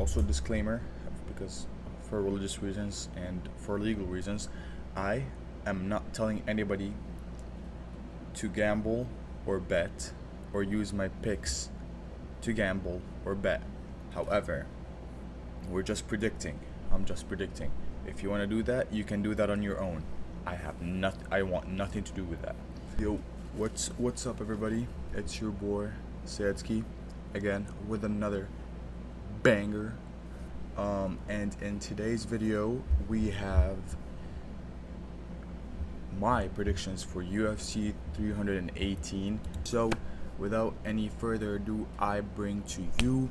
Also, disclaimer, because for religious reasons and for legal reasons, I am not telling anybody to gamble or bet or use my picks to gamble or bet. However, we're just predicting. I'm just predicting. If you want to do that, you can do that on your own. I want nothing to do with that. Yo, what's up, everybody? It's your boy Sadsky again with another banger. And in today's video, we have my predictions for UFC 318. So, without any further ado, I bring to you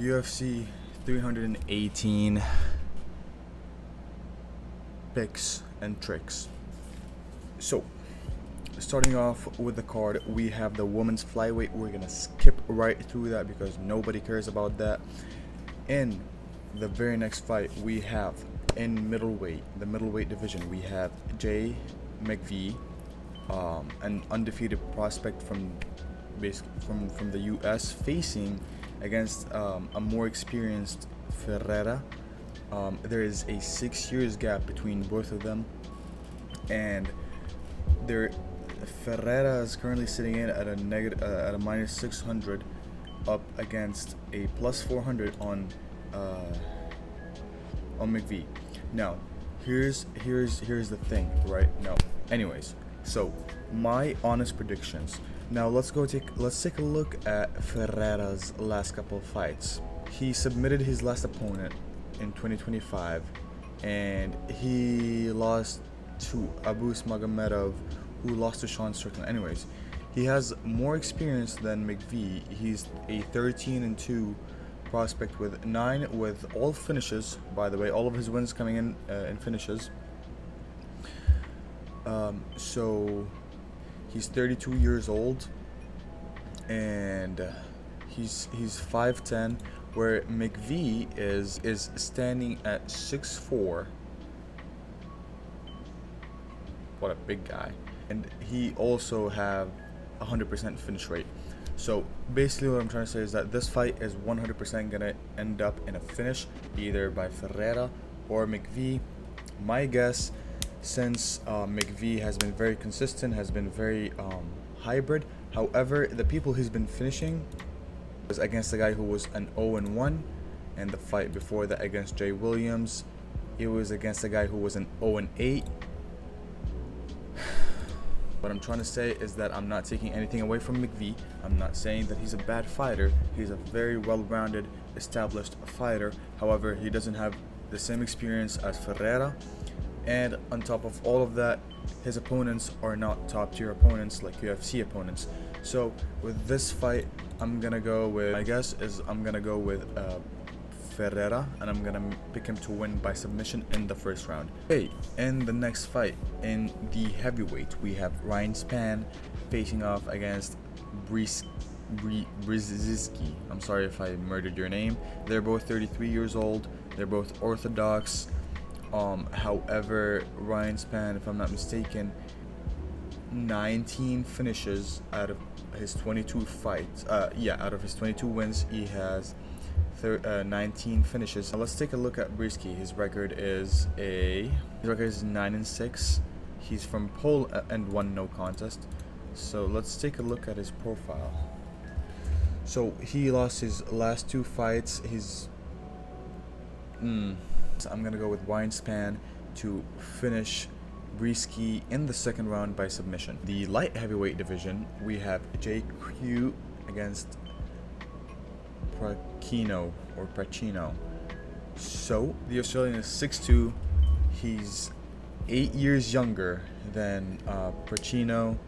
UFC 318 picks and tricks. So, starting off with the card, we have the women's flyweight. We're gonna skip right through that because nobody cares about that. In the very next fight, we have in middleweight, the middleweight division, we have Jay McVee, an undefeated prospect from the US, facing against a more experienced Ferreira. There is a 6 years gap between both of them, and Ferreira is currently sitting in at a minus 600, up against a plus 400 on McVee. Now, here's the thing, right? No. Anyways, so my honest predictions. Now let's take a look at Ferreira's last couple of fights. He submitted his last opponent in 2025, and he lost to Abus Magomedov, who lost to Sean Strickland. Anyways, he has more experience than McVee. He's a 13-2 prospect with 9 with all finishes. By the way, all of his wins coming in finishes. So he's 32 years old, and he's 5'10", where McVee is standing at 6'4". What a big guy. And he also have 100% finish rate. So basically what I'm trying to say is that this fight is 100% gonna end up in a finish, either by Ferreira or McVee. My guess, since McVee has been very consistent, has been very hybrid. However, the people he's been finishing was against a guy who was an 0-1, and the fight before that against Jay Williams, it was against a guy who was an 0-8. What I'm trying to say is that I'm not taking anything away from McVee. I'm not saying that he's a bad fighter. He's a very well-rounded, established fighter. However, he doesn't have the same experience as Ferreira. And on top of all of that, his opponents are not top-tier opponents like UFC opponents. So with this fight, I'm gonna go with Ferreira, and I'm gonna pick him to win by submission in the first round. Okay, in the next fight, in the heavyweight, we have Ryan Spann facing off against Brzezinski. I'm sorry if I murdered your name. They're both 33 years old. They're both orthodox. However, Ryan Spann, if I'm not mistaken, 19 finishes out of his 22 fights. Out of his 22 wins, he has 19 finishes. Now let's take a look at Brzezinski. His record is 9-6. He's from Poland and won no contest. So let's take a look at his profile. So he lost his last 2 fights. So I'm gonna go with Ryan Spann to finish Brzezinski in the second round by submission. The light heavyweight division, we have JQ against Pacino. So the Australian is 6'2". He's 8 years younger than Pacino,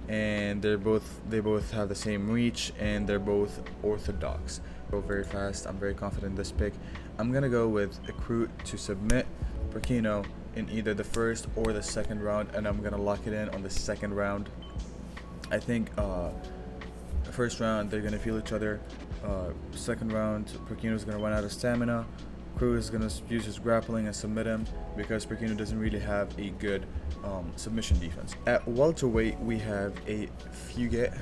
and they both have the same reach, and they're both orthodox. Go very fast. I'm very confident in this pick. I'm gonna go with Crute to submit Pacino in either the first or the second round, and I'm gonna lock it in on the second round. I think first round they're gonna feel each other. Second round, Pacino's gonna run out of stamina. Crute is gonna use his grappling and submit him because Pacino doesn't really have a good submission defense. At welterweight, we have a Fuguet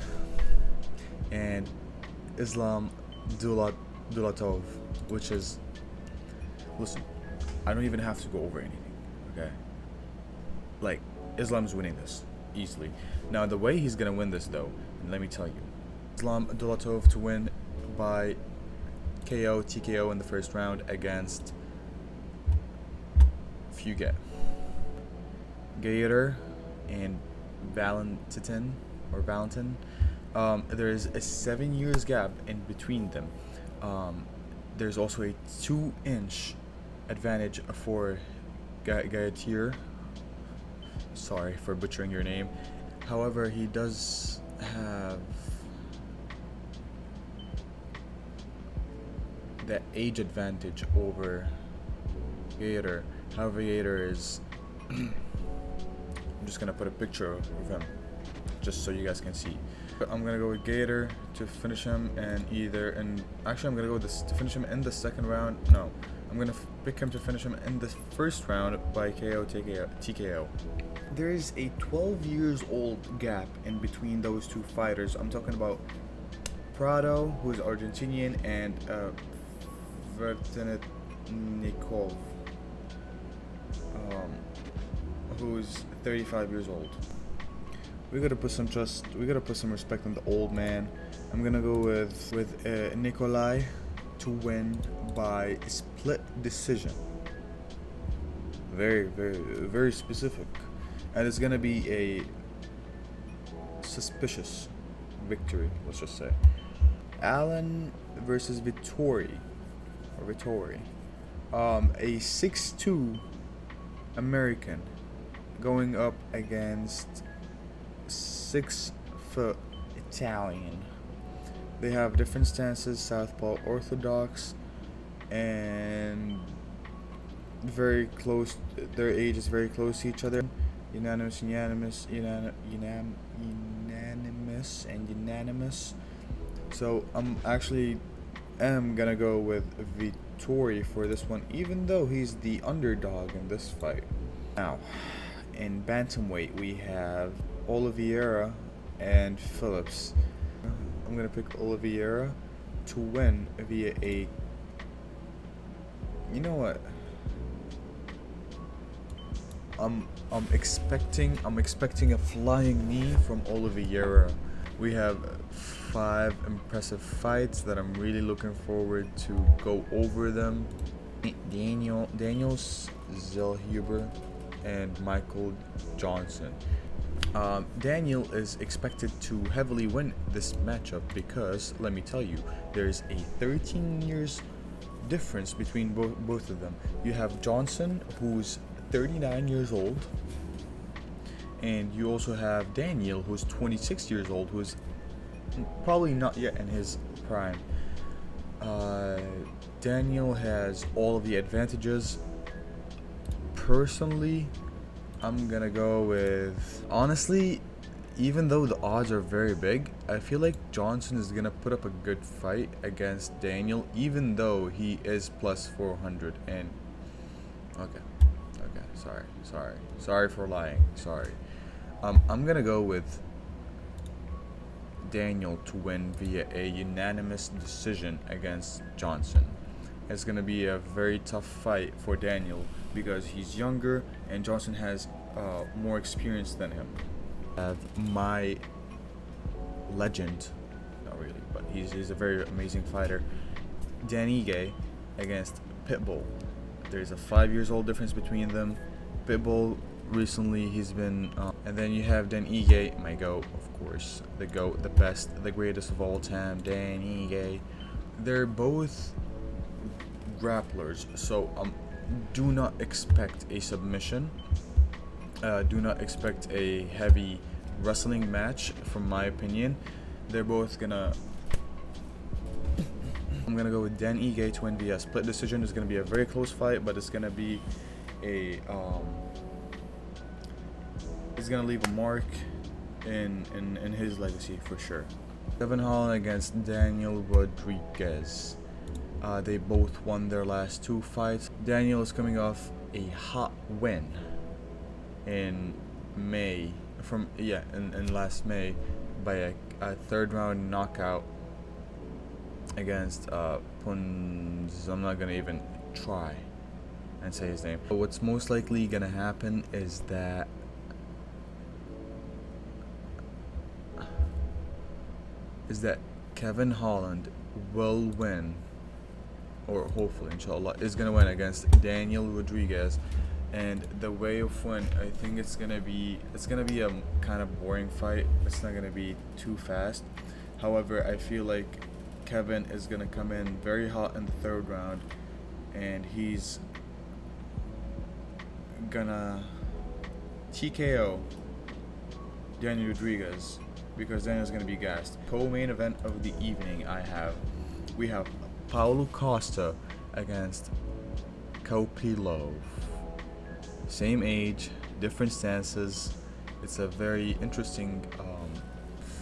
and Islam Dulatov. which is, listen, I don't even have to go over anything, okay? Like, Islam's winning this easily. Now, the way he's gonna win this, though, let me tell you, Islam Dulatov to win by KO, TKO in the first round against Fugate, Gator, and Valentin. There's a 7 years gap in between them. There's also a 2-inch advantage for Gaetir. Sorry for butchering your name. However, he does have that age advantage over Gator. However, Gator is I'm just gonna put a picture of him just so you guys can see. I'm gonna go with Gator to finish him, and actually I'm gonna go with this to finish him in the second round. No, I'm gonna pick him to finish him in the first round by KO, TKO. There is a 12 years old gap in between those two fighters. I'm talking about Prado, who is Argentinian, and Vertennikov, who's 35 years old. We gotta put some respect on the old man. I'm gonna go with Nikolai to win by split decision. Very, very, very specific, and it's gonna be a suspicious victory. Let's just say. Allen versus Vittori, a 6'2" American going up against 6-foot Italian. They have different stances, southpaw, orthodox, and very close. Their age is very close to each other. Unanimous. So I'm gonna go with Vittori for this one, even though he's the underdog in this fight. Now, in bantamweight, we have Oliveira and Phillips. I'm gonna pick Oliveira to win via a. You know what? I'm expecting a flying knee from Oliveira. We have 5 impressive fights that I'm really looking forward to go over them. Daniels Zellhuber and Michael Johnson. Daniel is expected to heavily win this matchup because, let me tell you, there's a 13 years difference between both of them. You have Johnson, who's 39 years old, and you also have Daniel, who's 26 years old, who's probably not yet in his prime. Daniel has all of the advantages. Personally, I'm gonna go with, honestly, even though the odds are very big, I feel like Johnson is gonna put up a good fight against Daniel, even though he is plus 400. And okay, sorry for lying. I'm gonna go with Daniel to win via a unanimous decision against Johnson. It's gonna be a very tough fight for Daniel because he's younger and Johnson has more experience than him. My legend, not really, but he's a very amazing fighter, Dan Ige against Pitbull. There's a 5 years old difference between them. Pitbull recently he's been and then you have Dan Ige, my GOAT, of course, the GOAT, the best, the greatest of all time, Dan Ige. They're both grapplers, so do not expect a submission. Do not expect a heavy wrestling match, from my opinion. They're both gonna. I'm gonna go with Dan Ige to win via split decision. It's gonna be a very close fight, but it's gonna be a it's gonna leave a mark in his legacy for sure. Kevin Holland against Daniel Rodriguez. They both won their last 2 fights. Daniel is coming off a hot win in May in last May by a 3rd round knockout against Punz. I'm not gonna even try and say his name. But what's most likely gonna happen is that Kevin Holland will win, or hopefully, inshallah, is gonna win against Daniel Rodriguez. And the way of win, I think it's gonna be a kind of boring fight. It's not gonna be too fast. However, I feel like Kevin is gonna come in very hot in the third round, and he's gonna TKO Daniel Rodriguez because Daniel's gonna be gassed. Co-main event of the evening, we have Paulo Costa against Kopilov. Same age, different stances. It's a very interesting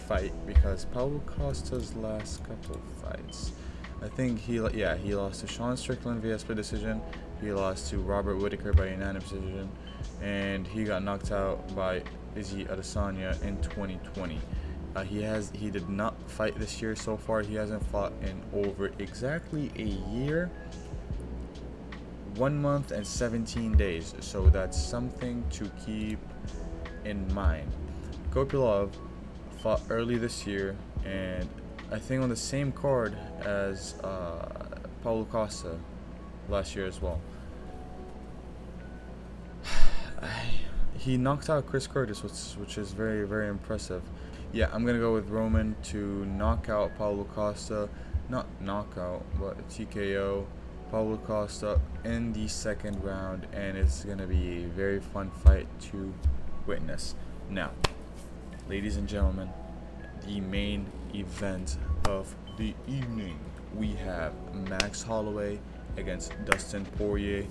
fight because Paulo Costa's last couple of fights, I think he lost to Sean Strickland via split decision. He lost to Robert Whittaker by unanimous decision, and he got knocked out by Izzy Adesanya in 2020. He did not fight this year so far. He hasn't fought in over exactly a year, 1 month and 17 days. So that's something to keep in mind. Kopilov fought early this year, and I think on the same card as Paulo Costa last year as well. He knocked out Chris Curtis, which is very, very impressive. Yeah, I'm gonna go with Roman to knock out Paulo Costa, not knockout, but TKO Paulo Costa in the second round, and it's gonna be a very fun fight to witness. Now, ladies and gentlemen, the main event of the evening, we have Max Holloway against Dustin Poirier.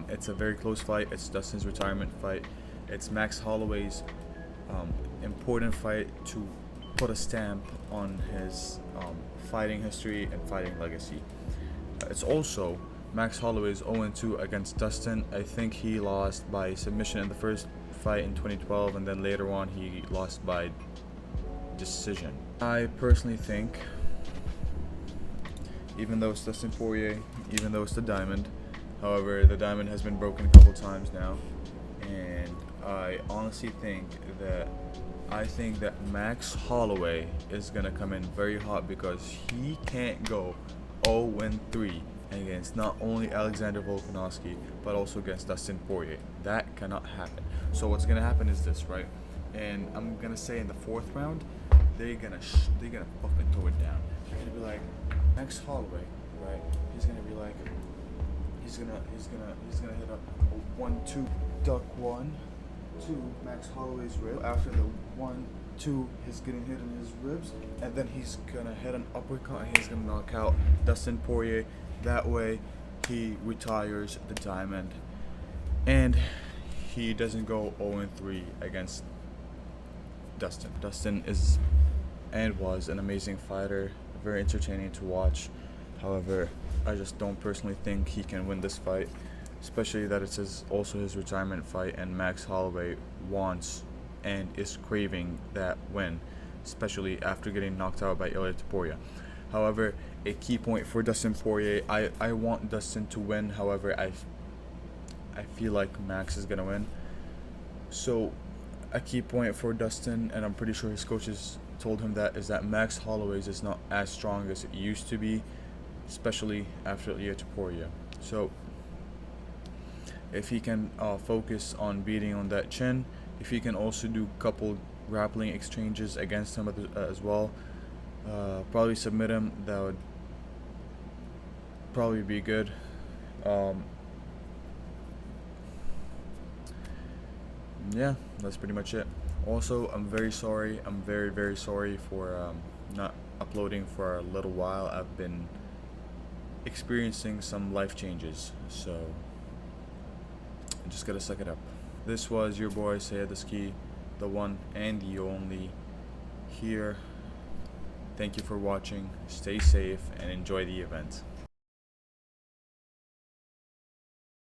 It's a very close fight. It's Dustin's retirement fight. It's Max Holloway's important fight to put a stamp on his fighting history and fighting legacy. It's also Max Holloway's 0-2 against Dustin. I think he lost by submission in the first fight in 2012, and then later on he lost by decision. I personally think, even though it's Dustin Poirier, even though it's the diamond, however, the diamond has been broken a couple times now, and I honestly think that Max Holloway is gonna come in very hot because he can't go 0-3 against not only Alexander Volkanovski but also against Dustin Poirier. That cannot happen. So what's gonna happen is this, right? And I'm gonna say in the fourth round, they're gonna fucking throw it down. They're gonna be like, Max Holloway, right? He's gonna be like, he's gonna hit a 1-2 duck 1-2 Max Holloway's rib. After the 1-2, he's getting hit in his ribs, and then he's gonna hit an uppercut and he's gonna knock out Dustin Poirier. That way, he retires the diamond, and he doesn't go 0-3 against Dustin. Dustin is and was an amazing fighter, very entertaining to watch. However, I just don't personally think he can win this fight, especially that it's also his retirement fight, and Max Holloway wants and is craving that win, especially after getting knocked out by Ilia Topuria. However, a key point for Dustin Poirier, I want Dustin to win. However, I feel like Max is gonna win. So a key point for Dustin, and I'm pretty sure his coaches told him that, is that Max Holloway's is not as strong as it used to be, especially after Ilia Topuria. So if he can focus on beating on that chin, if he can also do couple grappling exchanges against him as well, probably submit him, that would probably be good. Yeah, that's pretty much it. Also, I'm very sorry. I'm very, very sorry for not uploading for a little while. I've been experiencing some life changes, so I just gotta suck it up. This was your boy Sayed the Ski, the one and the only here. Thank you for watching. Stay safe and enjoy the event.